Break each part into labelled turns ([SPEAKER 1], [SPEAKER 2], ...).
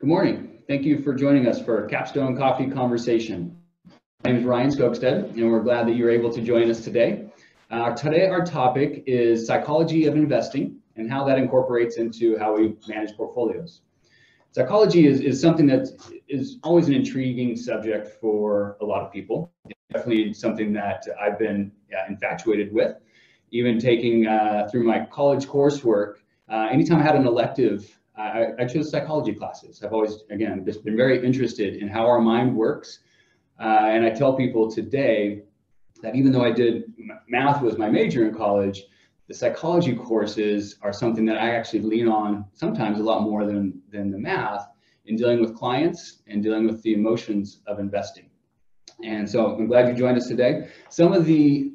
[SPEAKER 1] Good morning. Thank you for joining us for Capstone Coffee Conversation. My name is Ryan Skogstad, and we're glad that you're able to join us today. Today, our topic is psychology of investing and how that incorporates into how we manage portfolios. Psychology is something that is always an intriguing subject for a lot of people. It's definitely something that I've been infatuated with. Even taking through my college coursework, anytime I had an elective, I chose psychology classes. I've always, again, just been very interested in how our mind works. And I tell people today that even though I did math was my major in college, the psychology courses are something that I actually lean on sometimes a lot more than the math in dealing with clients and dealing with the emotions of investing. And so I'm glad you joined us today. Some of the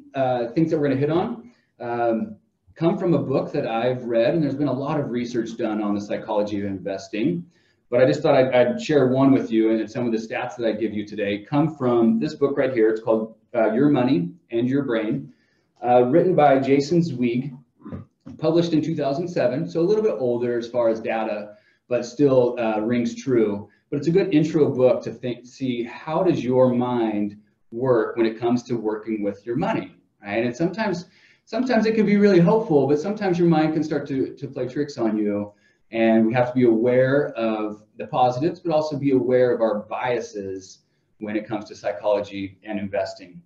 [SPEAKER 1] things that we're going to hit on come from a book that I've read, and there's been a lot of research done on the psychology of investing, but I just thought I'd share one with you, and some of the stats that I give you today come from this book right here. It's called Your Money and Your Brain, written by Jason Zweig, published in 2007, so a little bit older as far as data, but still rings true. But it's a good intro book to see how does your mind work when it comes to working with your money, right? And sometimes it can be really helpful, but sometimes your mind can start to play tricks on you. And we have to be aware of the positives, but also be aware of our biases when it comes to psychology and investing.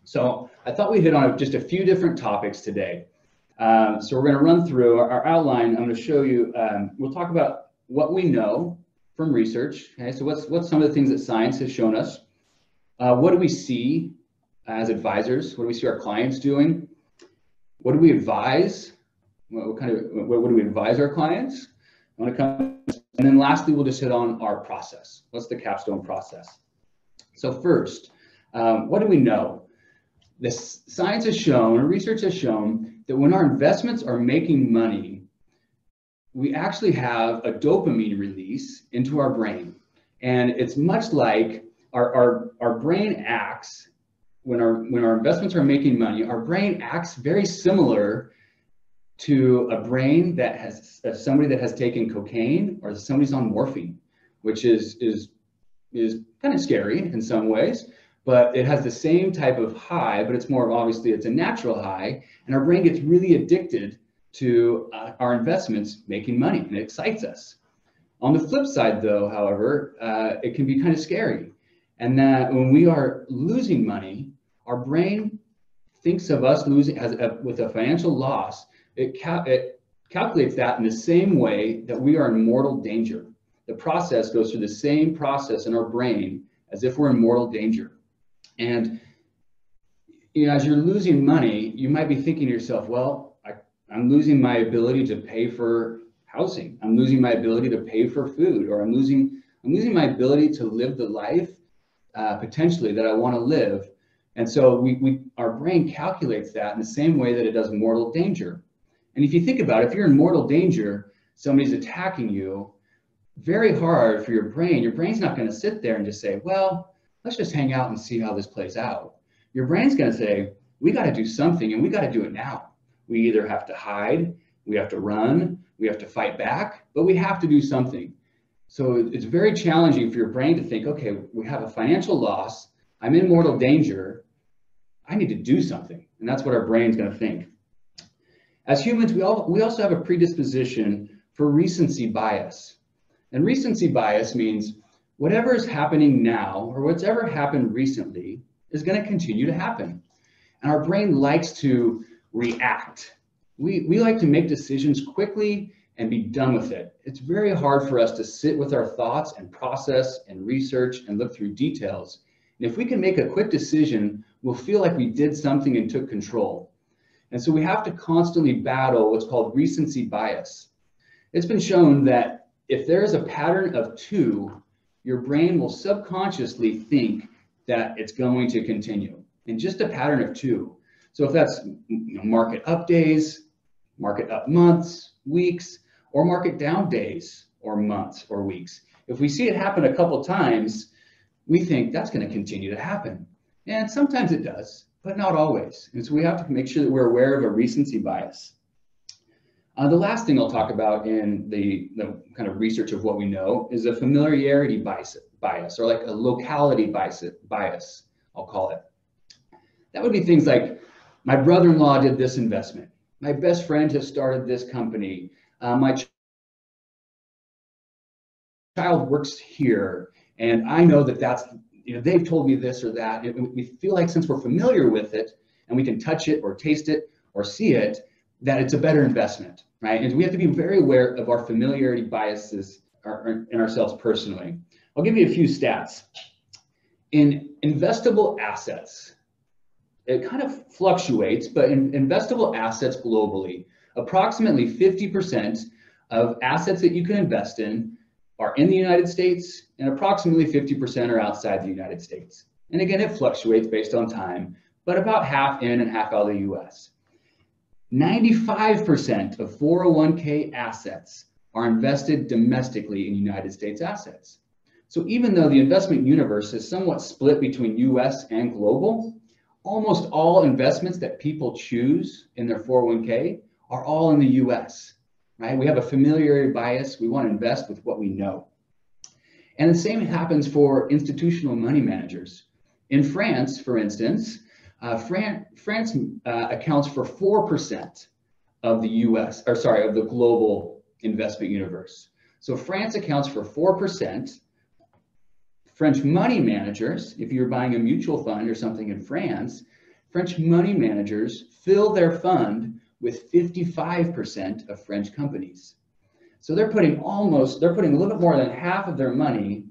[SPEAKER 1] So I thought we'd hit on just a few different topics today. So we're going to run through our outline. I'm going to show you, we'll talk about what we know from research. Okay, so what's some of the things that science has shown us? What do we see as advisors? What do we see our clients doing? What do we advise? What do we advise our clients when it comes? And then lastly, we'll just hit on our process. What's the Capstone process? So first, what do we know? The science has shown, or research has shown, that when our investments are making money, we actually have a dopamine release into our brain. And it's much like our brain acts. When our investments are making money, our brain acts very similar to a brain that has somebody that has taken cocaine or somebody's on morphine, which is kind of scary in some ways, but it has the same type of high, but it's more of, obviously it's a natural high, and our brain gets really addicted to our investments making money, and it excites us. On the flip side though, however, it can be kind of scary, and that when we are losing money, our brain thinks of us losing with a financial loss. It calculates that in the same way that we are in mortal danger. The process goes through the same process in our brain as if we're in mortal danger. And as you're losing money, you might be thinking to yourself, well, I'm losing my ability to pay for housing. I'm losing my ability to pay for food, or I'm losing my ability to live the life potentially that I want to live. And so our brain calculates that in the same way that it does mortal danger. And if you think about it, if you're in mortal danger, somebody's attacking you, very hard for your brain's not going to sit there and just say, well, let's just hang out and see how this plays out. Your brain's going to say, we got to do something, and we got to do it now. We either have to hide, we have to run, we have to fight back, but we have to do something. So it's very challenging for your brain to think, okay, we have a financial loss, I'm in mortal danger, I need to do something. And that's what our brain's going to think. As humans, we also have a predisposition for recency bias. And recency bias means whatever is happening now, or what's ever happened recently, is going to continue to happen. And our brain likes to react. We like to make decisions quickly and be done with it. It's very hard for us to sit with our thoughts and process and research and look through details. And if we can make a quick decision, we'll feel like we did something and took control. And so we have to constantly battle what's called recency bias. It's been shown that if there is a pattern of 2, your brain will subconsciously think that it's going to continue, and just a pattern of 2. So if that's market up days, market up months, weeks, or market down days or months or weeks, if we see it happen a couple times, we think that's going to continue to happen. And sometimes it does, but not always. And so we have to make sure that we're aware of a recency bias. The last thing I'll talk about in the kind of research of what we know is a familiarity bias, or like a locality bias, I'll call it. That would be things like, my brother-in-law did this investment. My best friend has started this company. My child works here, and I know that that's, they've told me this or that. We feel like since we're familiar with it and we can touch it or taste it or see it, that it's a better investment, right? And we have to be very aware of our familiarity biases in ourselves personally. I'll give you a few stats. In investable assets, it kind of fluctuates, but in investable assets globally, approximately 50% of assets that you can invest in are in the United States, and approximately 50% are outside the United States. And again, it fluctuates based on time, but about half in and half out of the US. 95% of 401k assets are invested domestically in United States assets. So even though the investment universe is somewhat split between US and global, almost all investments that people choose in their 401k are all in the US, right? We have a familiarity bias. We want to invest with what we know. And the same happens for institutional money managers. In France, for instance, France accounts for 4% of the of the global investment universe. So France accounts for 4%. French money managers, if you're buying a mutual fund or something in France, French money managers fill their fund with 55% of French companies. So they're putting a little bit more than half of their money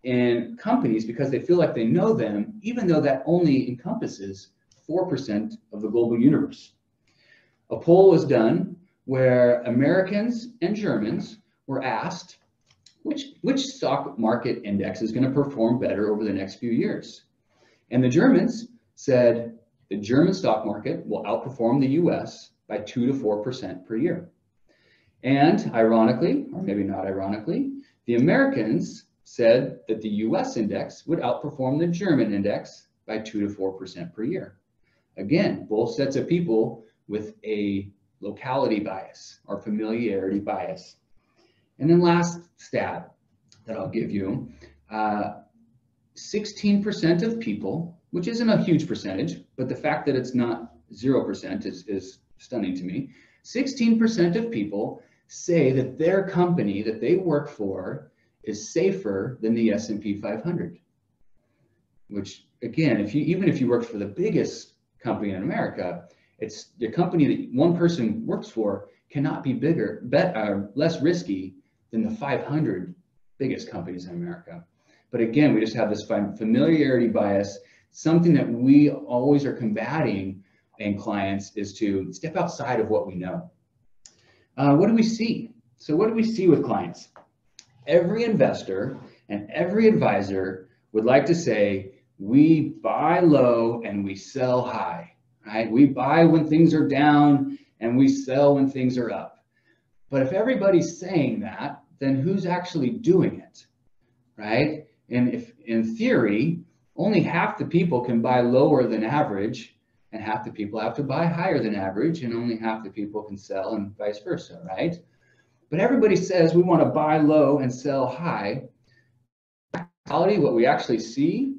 [SPEAKER 1] in companies because they feel like they know them, even though that only encompasses 4% of the global universe. A poll was done where Americans and Germans were asked which stock market index is going to perform better over the next few years. And the Germans said the German stock market will outperform the US by 2 to 4% per year. And ironically, or maybe not ironically, the Americans said that the US index would outperform the German index by 2 to 4% per year. Again, both sets of people with a locality bias or familiarity bias. And then last stat that I'll give you, 16% of people, which isn't a huge percentage, but the fact that it's not 0% is stunning to me. 16% of people say that their company that they work for is safer than the S&P 500. Which again, even if you work for the biggest company in America, it's the company that one person works for cannot be less risky than the 500 biggest companies in America. But again, we just have this familiarity bias. Something that we always are combating in clients is to step outside of what we know. What do we see? So what do we see with clients? Every investor and every advisor would like to say, we buy low and we sell high, right? We buy when things are down and we sell when things are up. But if everybody's saying that, then who's actually doing it, right? And if in theory, only half the people can buy lower than average and half the people have to buy higher than average and only half the people can sell and vice versa, right? But everybody says we want to buy low and sell high. In reality, what we actually see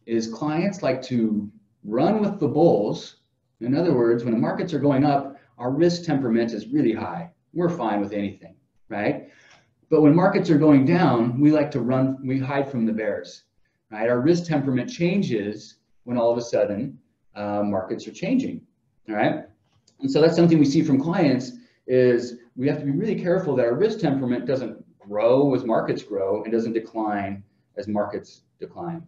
[SPEAKER 1] is clients like to run with the bulls. In other words, when the markets are going up, our risk temperament is really high. We're fine with anything, right? But when markets are going down, we like to run, we hide from the bears, right? Our risk temperament changes when all of a sudden markets are changing, all right? And so that's something we see from clients is we have to be really careful that our risk temperament doesn't grow as markets grow and doesn't decline as markets decline.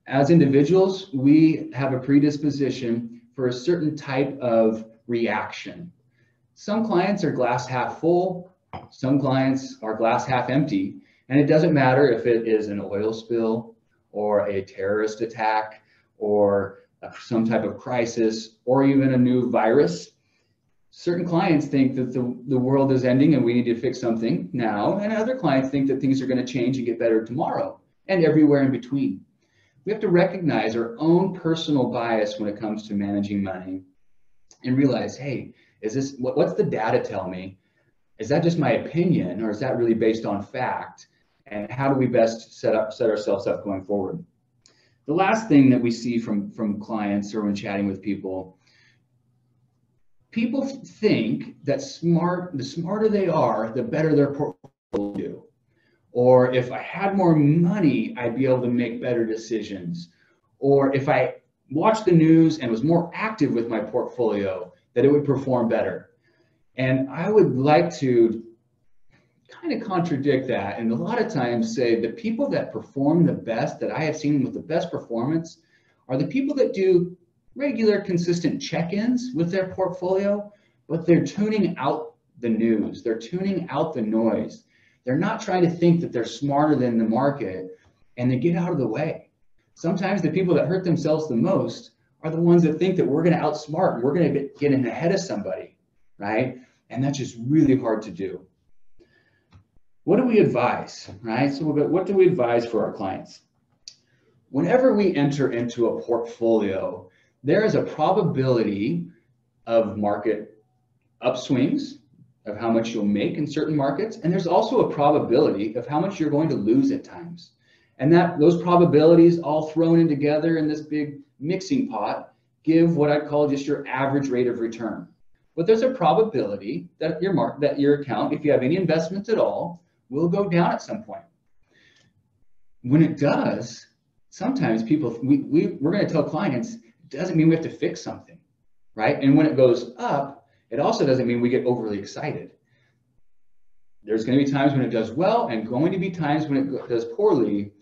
[SPEAKER 1] As individuals, we have a predisposition for a certain type of reaction. Some clients are glass half full, some clients are glass half empty, and it doesn't matter if it is an oil spill or a terrorist attack or some type of crisis or even a new virus. Certain clients think that the world is ending and we need to fix something now, and other clients think that things are going to change and get better tomorrow, and everywhere in between. We have to recognize our own personal bias when it comes to managing money and realize, hey, Is this, what's the data tell me? Is that just my opinion, or is that really based on fact? And how do we best set ourselves up going forward? The last thing that we see from clients or when chatting with people think that the smarter they are, the better their portfolio will do. Or if I had more money, I'd be able to make better decisions. Or if I watched the news and was more active with my portfolio, that it would perform better. And I would like to kind of contradict that, and a lot of times say the people that perform the best, that I have seen with the best performance, are the people that do regular, consistent check-ins with their portfolio, but they're tuning out the news. They're tuning out the noise. They're not trying to think that they're smarter than the market, and they get out of the way. Sometimes the people that hurt themselves the most are the ones that think that we're going to outsmart and we're going to get in ahead of somebody, right? And that's just really hard to do. What do we advise, right? So what do we advise for our clients? Whenever we enter into a portfolio, there is a probability of market upswings, of how much you'll make in certain markets, and there's also a probability of how much you're going to lose at times. And those probabilities all thrown in together in this big mixing pot give what I call just your average rate of return. But there's a probability that your account, if you have any investments at all, will go down at some point. When it does, sometimes we're going to tell clients, it doesn't mean we have to fix something, right? And when it goes up, it also doesn't mean we get overly excited. There's going to be times when it does well and going to be times when it does poorly.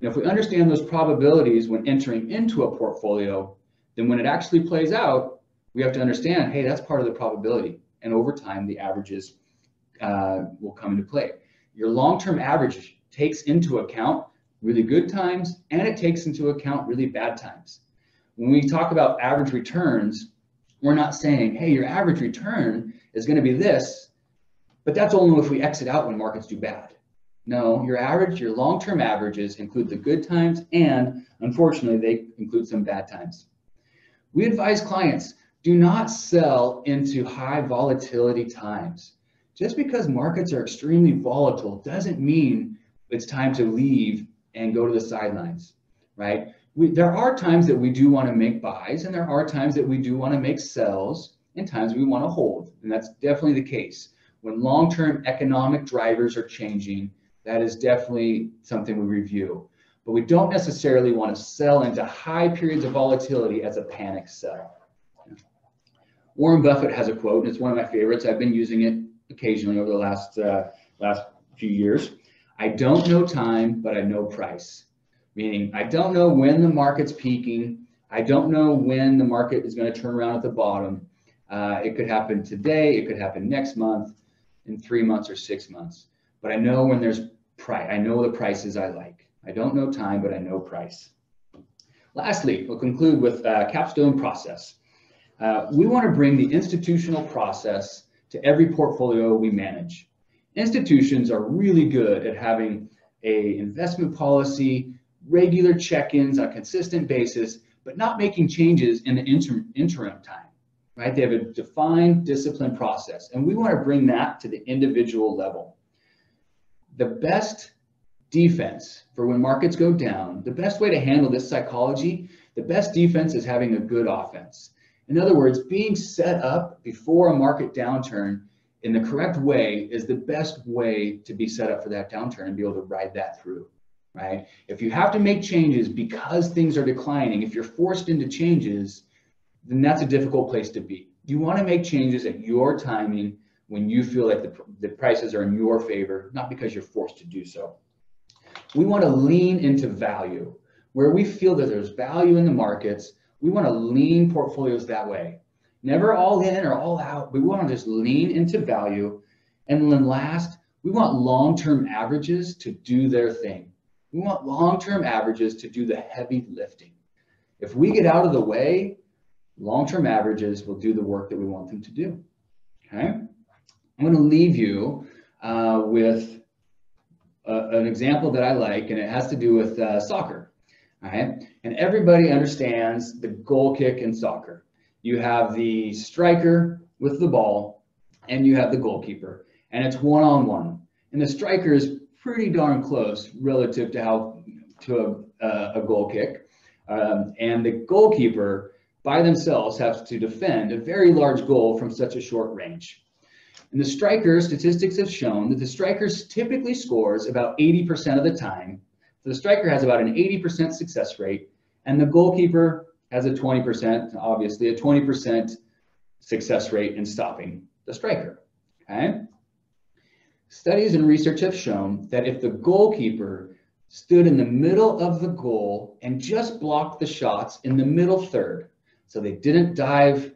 [SPEAKER 1] And if we understand those probabilities when entering into a portfolio, then when it actually plays out, we have to understand, hey, that's part of the probability. And over time, the averages will come into play. Your long-term average takes into account really good times, and it takes into account really bad times. When we talk about average returns, we're not saying, hey, your average return is going to be this, but that's only if we exit out when markets do bad. No, your long-term averages include the good times, and unfortunately, they include some bad times. We advise clients, do not sell into high volatility times. Just because markets are extremely volatile doesn't mean it's time to leave and go to the sidelines, right? There are times that we do want to make buys, and there are times that we do want to make sells, and times we want to hold. And that's definitely the case. When long-term economic drivers are changing, that is definitely something we review. But we don't necessarily want to sell into high periods of volatility as a panic sell. Warren Buffett has a quote, and it's one of my favorites. I've been using it occasionally over the last few years. I don't know time, but I know price. Meaning, I don't know when the market's peaking. I don't know when the market is going to turn around at the bottom. It could happen today. It could happen next month, in 3 months or 6 months. But I know when there's price. I know the prices I like. I don't know time, but I know price. Lastly, we'll conclude with Capstone Process. We want to bring the institutional process to every portfolio we manage. Institutions are really good at having an investment policy, regular check-ins on a consistent basis, but not making changes in the interim time, right? They have a defined, disciplined process, and we want to bring that to the individual level. The best defense for when markets go down, the best way to handle this psychology, the best defense is having a good offense. In other words, being set up before a market downturn in the correct way is the best way to be set up for that downturn and be able to ride that through, right? If you have to make changes because things are declining, if you're forced into changes, then that's a difficult place to be. You want to make changes at your timing when you feel like the prices are in your favor, not because you're forced to do so. We want to lean into value. Where we feel that there's value in the markets, we want to lean portfolios that way. Never all in or all out. We want to just lean into value. And then last, we want long-term averages to do their thing. We want long-term averages to do the heavy lifting. If we get out of the way, long-term averages will do the work that we want them to do. Okay? I'm going to leave you with an example that I like, and it has to do with soccer. All right? And everybody understands the goal kick in soccer. You have the striker with the ball, and you have the goalkeeper, and it's one-on-one. And the striker is pretty darn close relative to a goal kick. And the goalkeeper by themselves have to defend a very large goal from such a short range. And the striker, statistics have shown that the striker typically scores about 80% of the time. So the striker has about an 80% success rate, and the goalkeeper has a 20%, obviously a 20% success rate in stopping the striker, okay? Studies and research have shown that if the goalkeeper stood in the middle of the goal and just blocked the shots in the middle third, so they didn't dive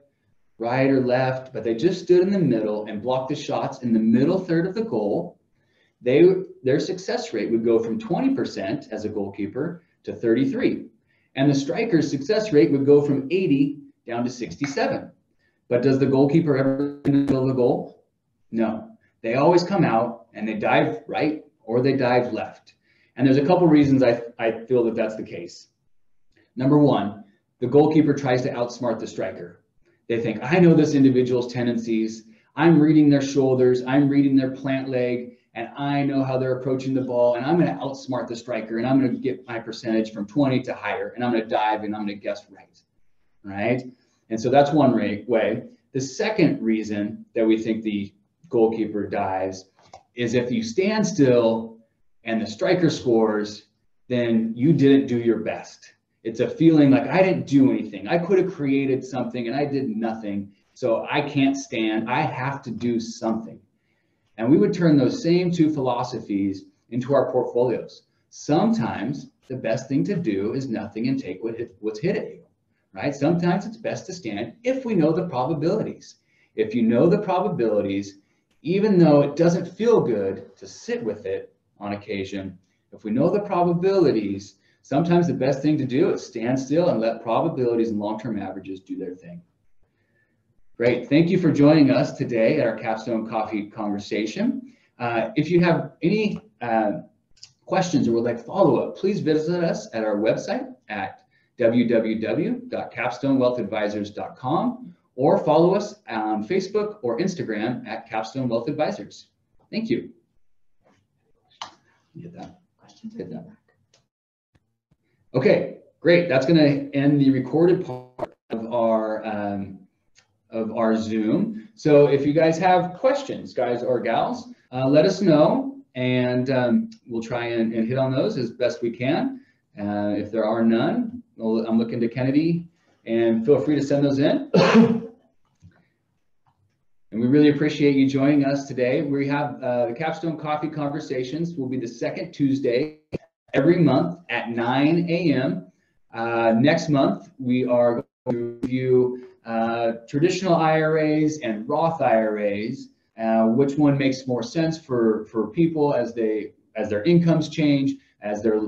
[SPEAKER 1] right or left, but they just stood in the middle and blocked the shots in the middle third of the goal, their success rate would go from 20% as a goalkeeper to 33%. And the striker's success rate would go from 80 down to 67. But does the goalkeeper ever in the middle of the goal? No. They always come out and they dive right or they dive left. And there's a couple reasons I feel that that's the case. Number one, the goalkeeper tries to outsmart the striker. They think, I know this individual's tendencies. I'm reading their shoulders. I'm reading their plant leg. And I know how they're approaching the ball. And I'm going to outsmart the striker. And I'm going to get my percentage from 20 to higher. And I'm going to dive and I'm going to guess right. Right? And so that's one way. The second reason that we think the goalkeeper dives is if you stand still and the striker scores, then you didn't do your best. It's a feeling like I didn't do anything. I could have created something and I did nothing. So I can't stand. I have to do something. And we would turn those same two philosophies into our portfolios. Sometimes the best thing to do is nothing and take what's hit at you, right? Sometimes it's best to stand if we know the probabilities. If you know the probabilities, even though it doesn't feel good to sit with it on occasion, if we know the probabilities, sometimes the best thing to do is stand still and let probabilities and long-term averages do their thing. Great. Thank you for joining us today at our Capstone Coffee Conversation. If you have any questions or would like follow-up, please visit us at our website at www.capstonewealthadvisors.com or follow us on Facebook or Instagram at Capstone Wealth Advisors. Thank you. Get that? Get that. Okay, great. That's going to end the recorded part of our Zoom. So if you guys have questions, guys or gals, let us know, and we'll try and hit on those as best we can. If there are none, I'm looking to Kennedy, and feel free to send those in. And we really appreciate you joining us today. We have the Capstone Coffee Conversations will be the second Tuesday every month at 9 a.m. Next month, we are going to review traditional IRAs and Roth IRAs, which one makes more sense for people as their incomes change, as their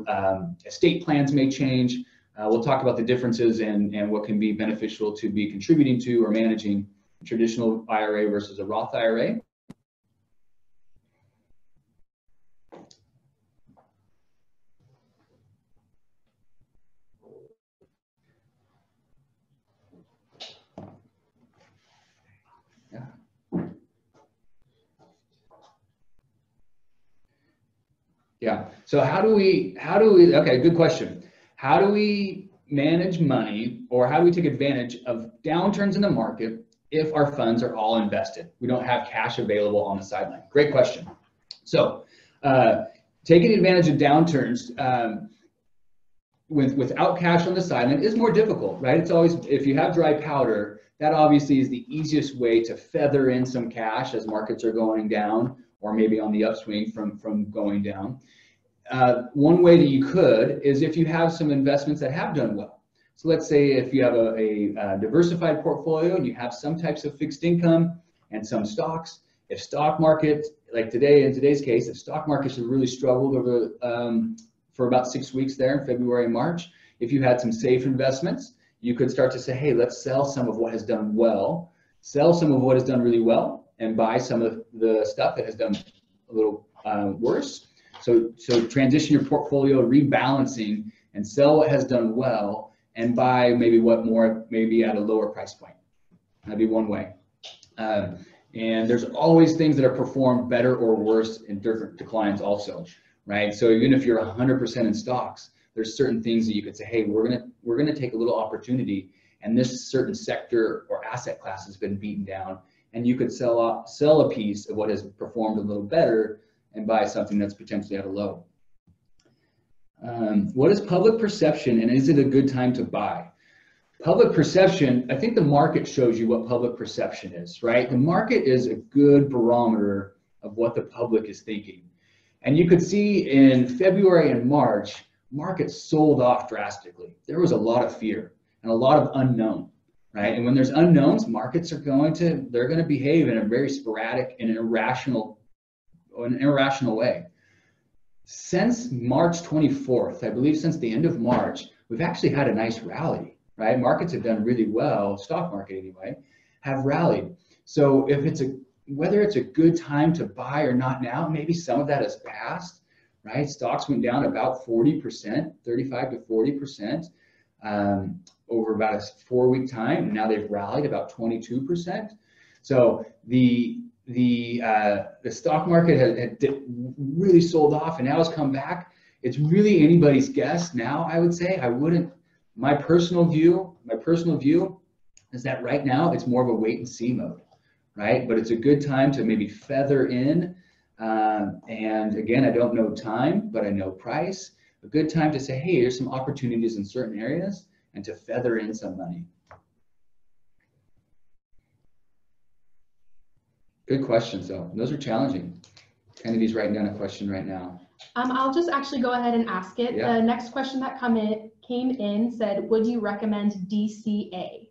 [SPEAKER 1] estate plans may change. We'll talk about the differences and what can be beneficial to be contributing to or managing a traditional IRA versus a Roth IRA. Yeah. So how do we, okay, good question. How do we manage money, or how do we take advantage of downturns in the market if our funds are all invested? We don't have cash available on the sideline. Great question. So taking advantage of downturns without cash on the sideline is more difficult, right? It's always, if you have dry powder, that obviously is the easiest way to feather in some cash as markets are going down, or maybe on the upswing from going down. One way that you could is if you have some investments that have done well. So let's say if you have a diversified portfolio and you have some types of fixed income and some stocks. If stock market, like today, in today's case, if stock markets have really struggled over for about 6 weeks there in February and March, if you had some safe investments, you could start to say, hey, let's sell some of what has done well, sell some of what has done really well, and buy some of the stuff that has done a little worse. So transition your portfolio, rebalancing, and sell what has done well, and buy maybe maybe at a lower price point. That'd be one way. And there's always things that are performed better or worse in different declines also, right? So even if you're 100% in stocks, there's certain things that you could say, hey, we're gonna take a little opportunity, and this certain sector or asset class has been beaten down, and you could sell a piece of what has performed a little better and buy something that's potentially at a low. What is public perception, and is it a good time to buy? Public perception, I think the market shows you what public perception is, right? The market is a good barometer of what the public is thinking. And you could see in February and March, markets sold off drastically. There was a lot of fear and a lot of unknown, right? And when there's unknowns, markets are going to behave in a very sporadic and irrational way. Since March 24th, I believe since the end of March, we've actually had a nice rally, right? Markets have done really well, stock market anyway, have rallied. So if whether it's a good time to buy or not now, maybe some of that has passed, right? Stocks went down about 40%, 35 to 40% over about a 4-week time. And now they've rallied about 22%. So the stock market had really sold off and now has come back. It's really anybody's guess now, I would say. My personal view is that right now it's more of a wait and see mode, right? But it's a good time to maybe feather in. And again, I don't know time, but I know price. A good time to say, hey, here's some opportunities in certain areas and to feather in some money. Good questions, though. Those are challenging. Kennedy's writing down a question right now.
[SPEAKER 2] I'll just actually go ahead and ask it. Yeah. The next question that came in said, would you recommend DCA?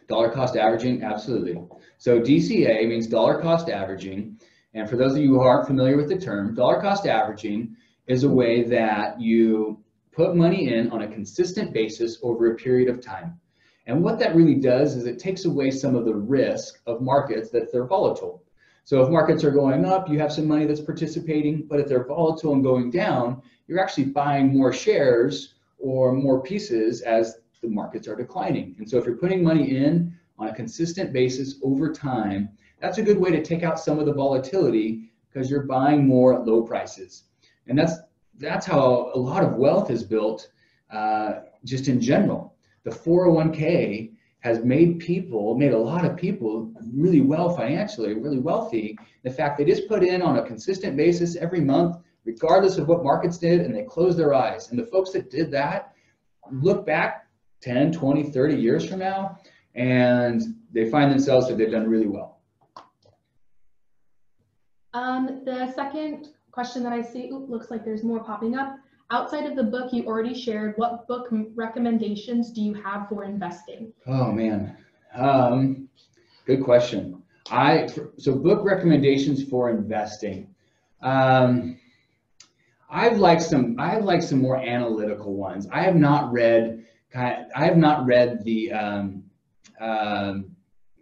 [SPEAKER 1] Dollar cost averaging? Absolutely. So DCA means dollar cost averaging. And for those of you who aren't familiar with the term, dollar cost averaging is a way that you put money in on a consistent basis over a period of time. And what that really does is it takes away some of the risk of markets that they're volatile. So if markets are going up, you have some money that's participating, but if they're volatile and going down, you're actually buying more shares or more pieces as the markets are declining. And so if you're putting money in on a consistent basis over time, that's a good way to take out some of the volatility because you're buying more at low prices. And that's how a lot of wealth is built just in general. The 401k has made a lot of people really well financially, really wealthy. The fact they just put in on a consistent basis every month, regardless of what markets did, and they close their eyes. And the folks that did that look back 10, 20, 30 years from now, and they find themselves that they've done really well.
[SPEAKER 2] The second question that I see, looks like there's more popping up. Outside of the book you already shared, what book recommendations do you have for investing?
[SPEAKER 1] Oh man, good question. So book recommendations for investing. I like some more analytical ones. I have not read the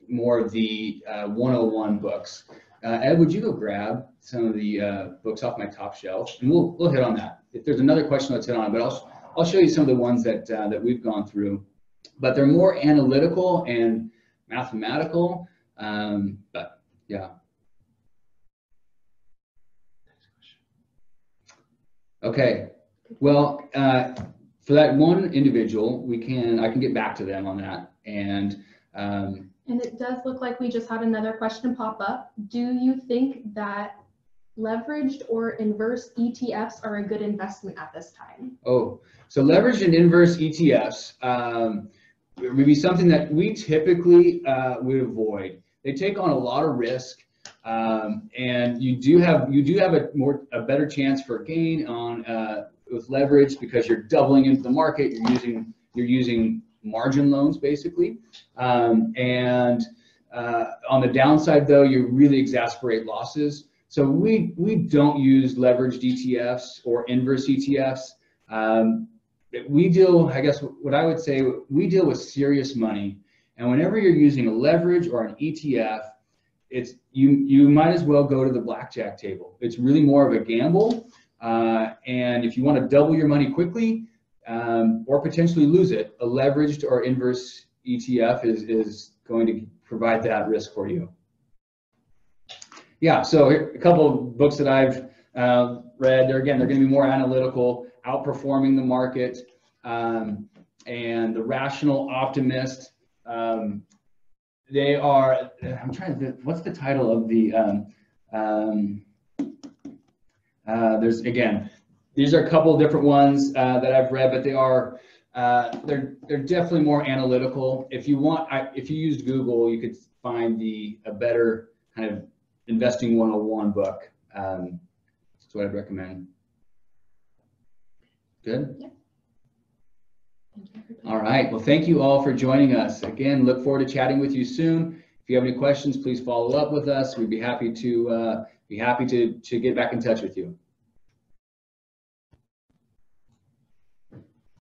[SPEAKER 1] more of the 101 books. Ed, would you go grab some of the books off my top shelf, and we'll hit on that. If there's another question, let's hit on it. But I'll show you some of the ones that we've gone through. But they're more analytical and mathematical. But yeah. Okay. Well, for that one individual, I can get back to them on that. And
[SPEAKER 2] it does look like we just had another question pop up. Do you think that leveraged or inverse ETFs are a good investment at this time?
[SPEAKER 1] Oh, so leveraged and inverse ETFs would be something that we typically would avoid. They take on a lot of risk, and you do have a better chance for gain on with leverage because you're doubling into the market. You're using margin loans basically, and on the downside though, you really exasperate losses. So we don't use leveraged ETFs or inverse ETFs. We deal, I guess what I would say, we deal with serious money. And whenever you're using a leverage or an ETF, you might as well go to the blackjack table. It's really more of a gamble. And if you want to double your money quickly or potentially lose it, a leveraged or inverse ETF is going to provide that risk for you. Yeah, so a couple of books that I've read. They're going to be more analytical, Outperforming the Market, and The Rational Optimist. They are. I'm trying to. What's the title of the? There's again. These are a couple of different ones that I've read, but they are. They're definitely more analytical. If you want, if you used Google, you could find a better kind of investing 101 book. That's what I'd recommend. Good?
[SPEAKER 2] Yeah.
[SPEAKER 1] All right. Well, thank you all for joining us. Again, look forward to chatting with you soon. If you have any questions, please follow up with us. We'd be happy to get back in touch with you.